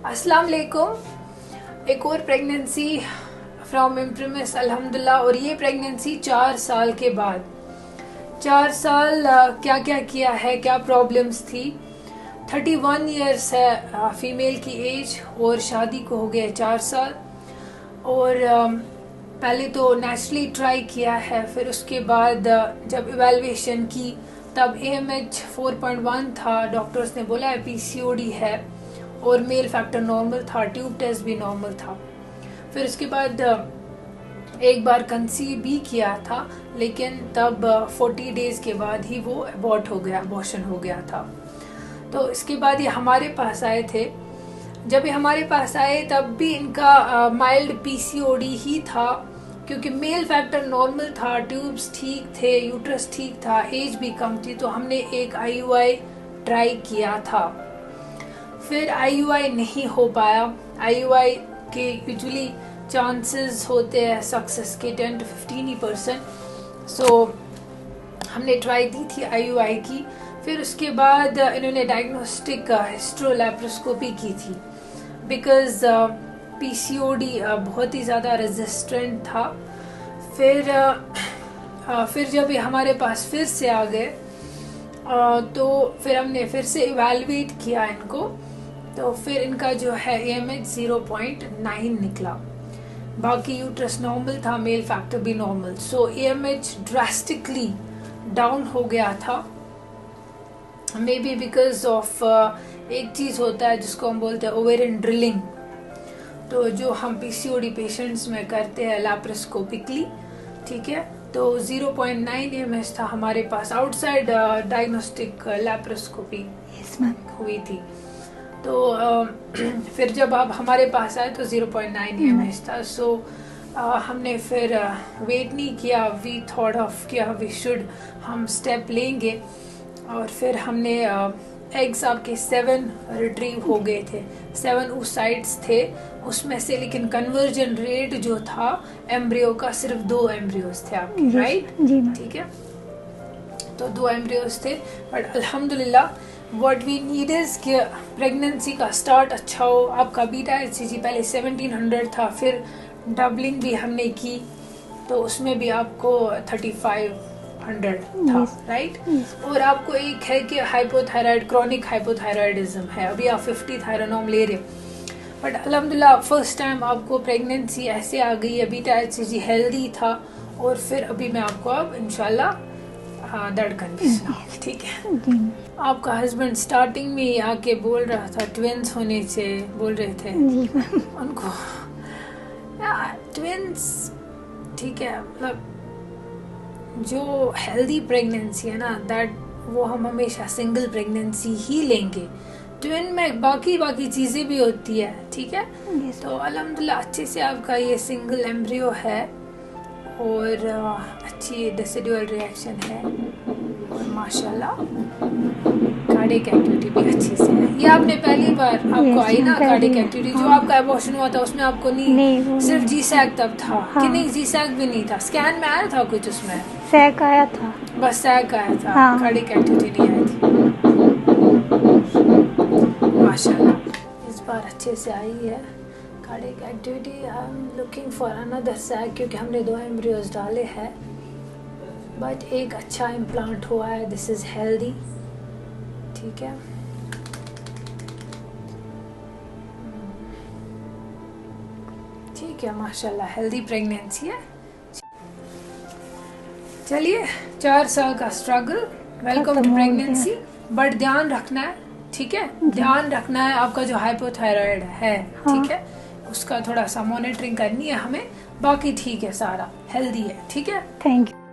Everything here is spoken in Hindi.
अस्सलाम वालेकुम। एक और प्रेगनेंसी फ्रॉम इम्प्रिमिस अल्हम्दुलिल्लाह। और ये प्रेगनेंसी 4 साल के बाद। 4 साल क्या क्या किया है, क्या प्रॉब्लम्स थी। 31 इयर्स है फीमेल की एज और शादी को हो गए 4 साल। और पहले तो नेचुरली ट्राई किया है, फिर उसके बाद जब इवेलुएशन की तब AMH 4.1 था। डॉक्टर्स ने बोला है PCOD है और मेल फैक्टर नॉर्मल था, ट्यूब टेस्ट भी नॉर्मल था। फिर उसके बाद एक बार कंसीव भी किया था, लेकिन तब 40 डेज के बाद ही वो अबॉर्ट हो गया, अबॉर्शन हो गया था। तो इसके बाद ये हमारे पास आए थे। जब ये हमारे पास आए तब भी इनका माइल्ड PCOD ही था, क्योंकि मेल फैक्टर नॉर्मल था, ट्यूब्स ठीक थे, यूट्रस ठीक था, एज भी कम थी। तो हमने एक IUI ट्राई किया था। फिर IUI नहीं हो पाया। IUI के यूजुअली चांसेस होते हैं सक्सेस के 10 to 15%। सो हमने ट्राई दी थी IUI की। फिर उसके बाद इन्होंने डायग्नोस्टिक हिस्ट्रोलैप्रोस्कोपी की थी, बिकॉज PCOD बहुत ही ज़्यादा रेजिस्टेंट था। फिर जब ये हमारे पास फिर से आ गए तो फिर हमने फिर से इवेलुएट किया इनको। तो फिर इनका जो है AMH 0.9 निकला। बाकी यूट्रस नॉर्मल था, मेल फैक्टर भी नॉर्मल। सो AMH ड्रास्टिकली डाउन हो गया था। मे बी बिकॉज ऑफ एक चीज़ होता है जिसको हम बोलते हैं ओवेरियन ड्रिलिंग, तो जो हम PCOD पेशेंट्स में करते हैं लैप्रोस्कोपिकली, ठीक है। तो 0.9 AMH था हमारे पास। आउटसाइड डायग्नोस्टिक लैप्रोस्कोपी हुई थी। तो फिर जब आप हमारे पास आए तो 0.9 AMH था। सो हमने फिर वेट नहीं किया। वी थॉट ऑफ किया वी शुड हम स्टेप लेंगे। और फिर हमने एग्स आपके 7 रिट्रीव हो गए थे। 7 oocytes थे उसमें से, लेकिन कन्वर्जन रेट जो था एम्ब्रियो का सिर्फ 2 एम्ब्रियोज थे आपके, राइट? ठीक है, तो 2 एम्ब्रियोज थे। बट अल्हम्दुलिल्लाह व्हाट वी नीड इज कि प्रेगनेंसी का स्टार्ट अच्छा हो। आपका बीटा HCG पहले 1700 था, फिर डबलिंग भी हमने की तो उसमें भी आपको 3500 था, राइट? और आपको एक है कि हाइपोथायराइड, क्रॉनिक हाइपोथायराइडिज्म है। अभी आप 50 थायरानोम ले रहे, बट अल्हम्दुलिल्लाह फर्स्ट टाइम आपको प्रेगनेंसी ऐसे आ गई है, बीटा HCG हेल्दी था। और फिर अभी मैं आपको अब इंशाल्लाह धड़कन भी सुनाऊंगी, ठीक है? आपका हस्बैंड स्टार्टिंग में आके बोल रहा था ट्विंस होने से, बोल रहे थे उनको ट्विंस, ठीक है। मतलब जो हेल्दी प्रेगनेंसी है ना, दैट वो हम हमेशा सिंगल प्रेगनेंसी ही लेंगे। ट्विन में बाकी चीज़ें भी होती है, ठीक है। तो अल्हम्दुलिल्लाह अच्छे से आपका ये सिंगल एम्ब्रियो है और अच्छी रेसिडुअल रिएक्शन है और माशाल्लाह कार्डियक एक्टिविटी भी अच्छी से है। ये आपने पहली बार आपको आई ना कार्डियक एक्टिविटी? जो आपका अबॉर्शन हुआ था उसमें आपको नहीं सिर्फ G-सैग तब था? कि नहीं, G-सैग भी नहीं था? स्कैन में आया था कुछ? उसमें सैग आया था, बस सैग आया था, कार्डियक एक्टिविटी नहीं आई थी। माशाल्लाह इस बार अच्छे से आई है cardiac activity. I am looking for another sac, क्योंकि हमने 2 एम्ब्रियोज डाले हैं, बट एक अच्छा इम्प्लांट हुआ है। दिस इज हेल्दी, ठीक है। ठीक है, माशाल्लाह हेल्दी प्रेगनेंसी है। चलिए, 4 साल का struggle, welcome to pregnancy. But ध्यान रखना है, ठीक है? ध्यान रखना है आपका जो हाइपोथायराइड है, ठीक है, उसका थोड़ा सा मॉनिटरिंग करनी है हमें। बाकी ठीक है, सारा हेल्दी है, ठीक है। Thank you.